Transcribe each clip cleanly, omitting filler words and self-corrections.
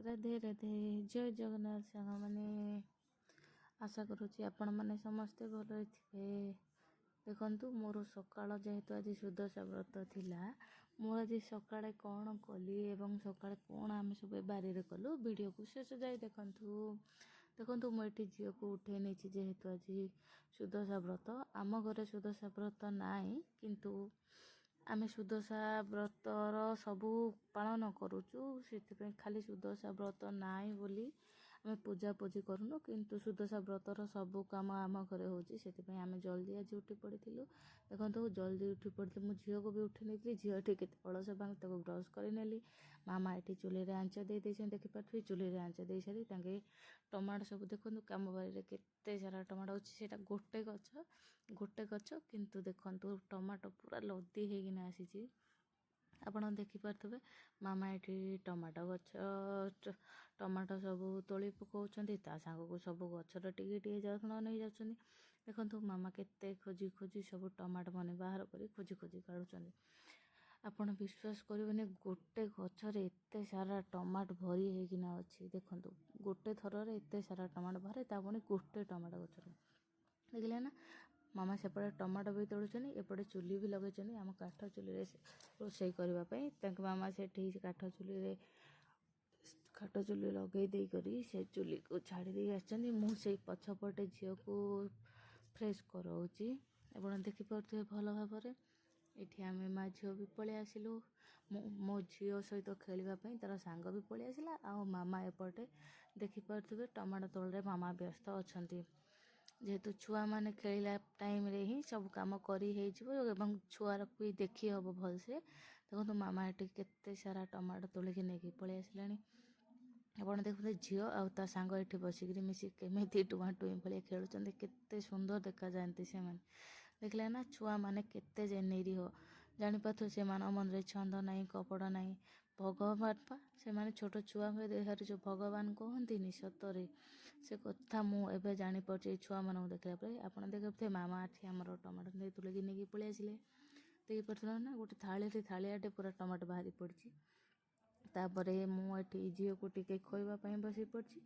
राधे राधे जय जगन्नाथ सांग मैंने आशा करुँची आपण मैंने समस्ते भल थे। देखु मोर सकाळ जेहेतु आज सुदशा व्रत थिला मु आज सकाळे कौन कली एवं सकाळे कौन आम सब बारी कलु वीडियो को शेष जाए देखु मुझे झील को उठे नहीं जेहेतु आज सुदशा व्रत आम घरे सुदशा व्रत नाई किंतु आमे सुदशा व्रतर सबू पालन करुचु से खाली सुदशा व्रत नाई बोली आमे पूजा पूजी करूनु किंतु सुदशा व्रतर सबू काम आम घरे होची से आमे जल्दी आज उठी पड़ी देखो जल्दी उठी पड़ी मो झील को भी उठी नहीं झील टी के अलस भांग तक ब्रश कर मामा ये चूल्हे में आंच दे देखिपे चूल्हे में आंच दे सारी टमाटो सब देखो कम बारी केते सारा टमाटो अच्छे गोटे गच किंतु देखो टमाटो पूरा लदी होना आसी आपण देखिपे मामा ये टमाटो गच टमाटो सब तोली पकाउछंती ता सांग को सब गचर टिके टिके जत्न नहीं जाउछंती देखो मामा केते खोजी खोजी सब टमाटो मैंने बाहर कर खोजी खोजी काढ़ुछंती आपण विश्वास करेंगे गोटे गचरे एते सारा टमाटो भरी होना अच्छी देखो गोटे थर एत सारा टमाटो बाहर पुणी गोटे टमाटो गचर देखिले ना मामा सेपटे टमाटो भी तोड़ुछनी एपटे चुली भी लगे आम काठ चुली रोषे करने मामा से काठ चुली लगे देकर से चुली को छाड़ी दे आसे पछपटे झील को फ्रेश कराऊँगी आप देखिपे भल भाव ये आम माँ झील भी पलि आसिलु मो झील सहित खेलवाई तार सांग भी पलि आसला आ मामा एपटे देखिपे टमाटो तोड़ मामा व्यस्त अच्छा जेहेतु छुआ मैंने खेलला टाइम रे ही सब कम करी छुआर को भी देखी हम भलसे देखो मामा ये केते सारा टमाटो तोलिकी नहीं पलि आसला आप देखते झील आ सांग ये बसिक मिसी केमी टुआ टुई भाई खेलुंट केते सुंदर देखा जाती से देखले ना छुआ मैंने केते जे निरीह जापार से मन में छंद ना कपड़ ना भगवान पा से माने छोट छुआ हुए देहर जो भगवान कहती सतरे से कथा मुझे जापारे छुआ मानक देखला आप देखते मामा आठी आमर टमाटो नहीं तुलिकी नहीं पलि आसिले देखिपे ना गोटे थालियाटे पूरा टमाटो बाहरी पड़ी तापर मुझे झील को टिके खोवाई बस पड़ी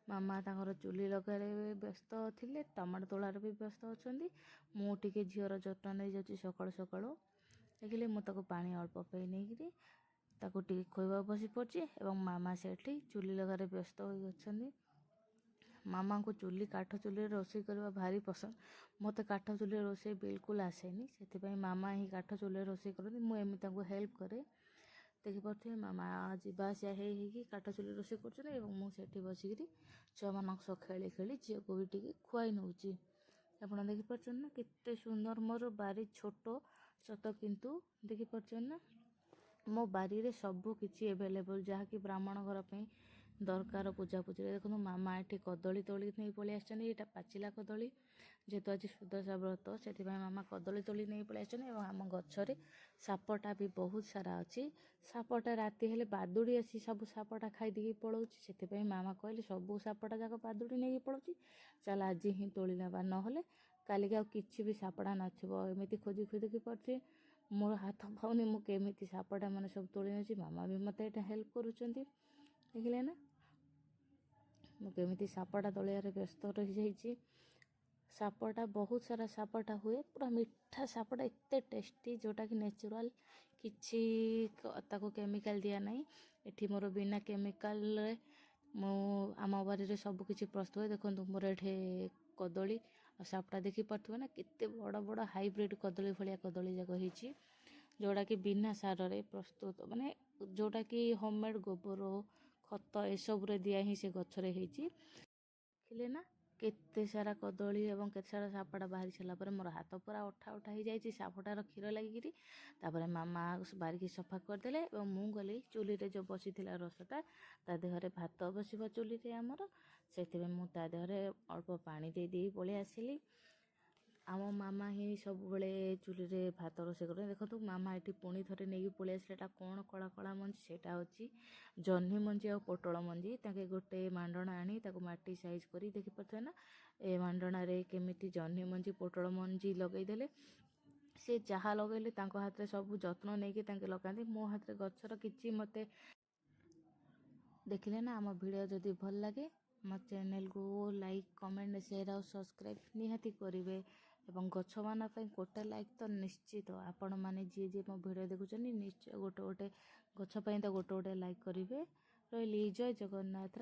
मामा तांकर चुली लगारे व्यस्त थे टमाटो तोलार भी व्यस्त अच्छा मुझे झीवर जत्न नहीं जाऊँगी सकाळु सकाळु देखिले मुझे पानी अल्प पे नहीं ताको टिके खोवा बस पड़ी एवं मामा से चुली लगारे व्यस्त हो अच्छा मामा को चुली काठ चुली रोषे करवा भारी पसंद मत काठ चुली रोषे बिल्कुल आसेनी से मामा ही काठ चुली रोषे करती मुझे हेल्प करे देखिपे मामा जावासिया हो काठ चुली रोषे कर बसिक छुआ मान सह खेली खेली झील को भी टी खुआई नौची आप देखिपे ना केते सुंदर मोर बारी छोट सत किंतु देखिपे ना मो बारी रे सबू किसी एभेलेबल जहाँकि ब्राह्मण घर पे दरकार पूजा पूजा देखो मामा ये कदली तोली नहीं पलि आटा पाचिला कदली जेहेतु आज सुदशा व्रत से मामा कदली तोली नहीं पलि आम गचरे सापटा भी बहुत सारा अच्छी सापटा राति हेले बादुड़ी आसी सब सापटा खाईदी पलाऊँच से मामा कहले सबू सापटा जाक बादुड़ी नहीं पलाऊँच चल आज ही तोली ना ना कालिक आ कि भी सापटा नमती खोजी खोजी देखी पारे मोर हाथ पाऊनी मुझे सापटा मैंने सब तोली नौची मामा भी मत हेल्प करुँच देखिले ना मुझे सापटा तोलिया व्यस्त रही जाइए सापटा बहुत सारा सापटा हुए पूरा मीठा सापटा एत टेस्टी जोटा कि नेचुरल किसी केमिकल दिया नहीं एठी मोर बिना केमिकल मो आम बारी सब किसी प्रस्तुत हुए देखो मोर ये कदली और सापटा देखी पारे ना केते बड़ बड़ हाइब्रिड कदली भाया कदली जाक होती जोड़ा कि बिना सार प्रस्तुत माने जोटा कि होममेड गोबर खत एसबू दिया ही से गचरे देखिले ना केते सारा कदली एवं केते सारा सापटा बाहरी सारापर मोर हाथ पूरा अठा अठा हो जाए सापटार क्षीर लगिकी मामा बारिकी सफा करदे और मु गली चुली रे जो बसी रसटा ता देहरे भात बस चुली रे आमर से देहरे अल्प पानी दे पलि आसिली आम मामा ही सब बड़े चुली रे भात रोषे कर देखो मामा ये पुणी थे नहीं पलि आसा कौन कला कला मंजी से जह्नी मंजी आ पोटल मंजी ताके गोटे मांडना आनी माटी साइज कर देखिपे ना ए मांडना रे केमिति जह्नी मंजी पोटल मंजी लगेदेले से जहाँ लगेले हाथ में सब जत्न नहीं कि लगाती मो हाथ में गचर कि मत ଦେଖିଲେ ନା ଆମ ଭିଡ଼ିଓ ଯଦି ଭଲ ଲାଗେ ଆମ ଚ୍ୟାନେଲକୁ ଲାଇକ୍ କମେଣ୍ଟ ସେୟାର ଆଉ ସବସ୍କ୍ରାଇବ୍ ନିହାତି କରିବେ ଏବଂ ଗଛମାନଙ୍କ ପାଇଁ ଗୋଟେ ଲାଇକ୍ ତ ନିଶ୍ଚିତ ଆପଣମାନେ ଯିଏ ଯିଏ ମୋ ଭିଡ଼ିଓ ଦେଖୁଛନ୍ତି ନିଶ୍ଚୟ ଗୋଟେ ଗୋଟେ ଗଛ ପାଇଁ ତ ଗୋଟେ ଗୋଟେ ଲାଇକ୍ କରିବେ। ରହିଲି ଜୟ ଜଗନ୍ନାଥ।